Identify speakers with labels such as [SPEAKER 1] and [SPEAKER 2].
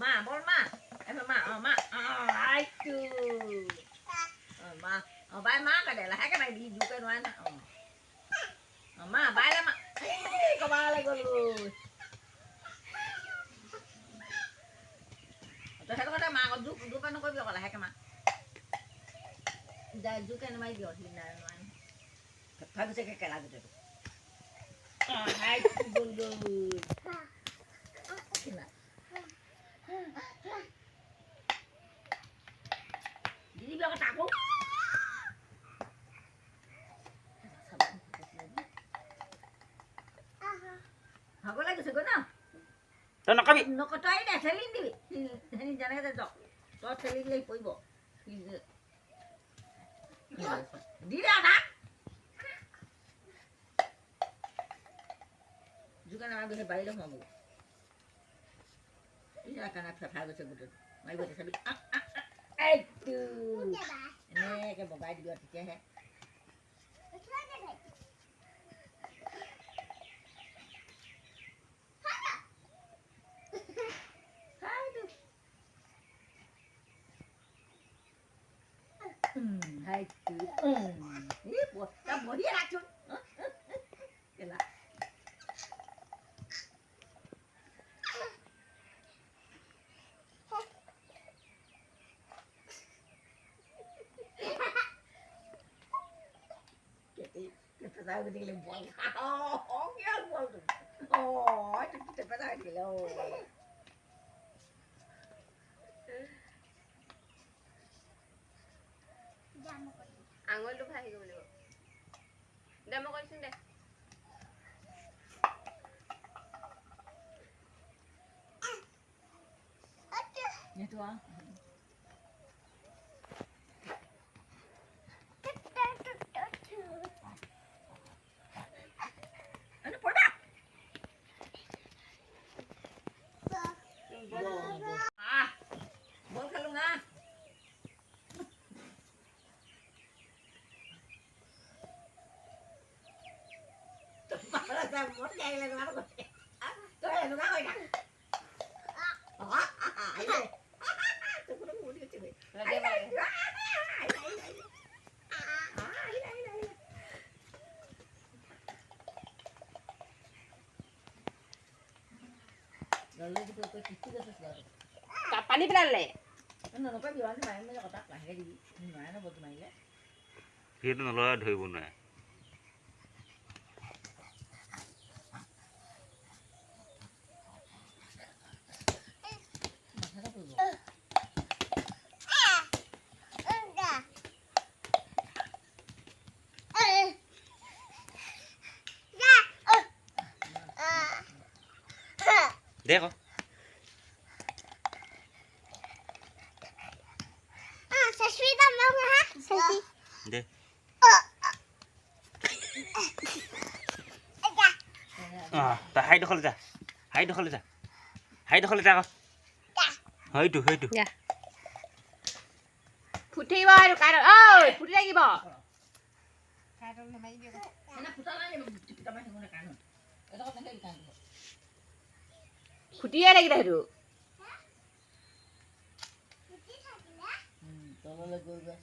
[SPEAKER 1] মা বল মা এবার মা মা আইটু মা বাই মা cái này là hai cái này đi du cái nói mা বাই là mা có ba lại con rồi tôi thấy có mà còn giúp nó có việc gọi là hai cái mà giờ giúp cái nó mấy việc thì là phải có cái là được hai con rồi đi vào cái tạp không họ có lấy cái sự của nó
[SPEAKER 2] nó có bị
[SPEAKER 1] nó có trái này sẽ lên đi thì giờ này ta cho sẽ lên lấy phối bộ đi ra đó juga nama bisa bayi lo mau ini akan apa harus sebut mai buat sebut itu ini ke bayi di luar saja ya hai chú buat kamu dia racun kena kita tahu dia lembol oh ya lembol tu oh itu kita pernah dia lo
[SPEAKER 3] আঙুলটো ভাই আহিব লাগিব দে মই কৰিছোন দে
[SPEAKER 1] itu ah ada pada bol kalau nggak muốn đây là nó rồi tôi là nó rồi nè tôi có muốn đi chơi là đây này rồi lên tôi chỉ cho tôi
[SPEAKER 3] cả pani pelanle
[SPEAKER 1] nó có gì đó mày mới có tắt lại cái gì nói nó bật mày đấy
[SPEAKER 2] phía nó lo ধৰিব নোৱাৰে देखो
[SPEAKER 4] ससुरी का नाम है ससुरी
[SPEAKER 2] दे ता high दखल जा হয়তো
[SPEAKER 3] যা ফুটিব আৰু কাৰ ঐ ফুটি লাগিব
[SPEAKER 1] কাৰলে মাৰি দিও না ফুটা নাই ফুটা মাৰি শুনে কানো এটা কথা নাই কানো
[SPEAKER 3] ফুটিয়ে লাগিলে হেতু
[SPEAKER 1] তললৈ গৈ গৈ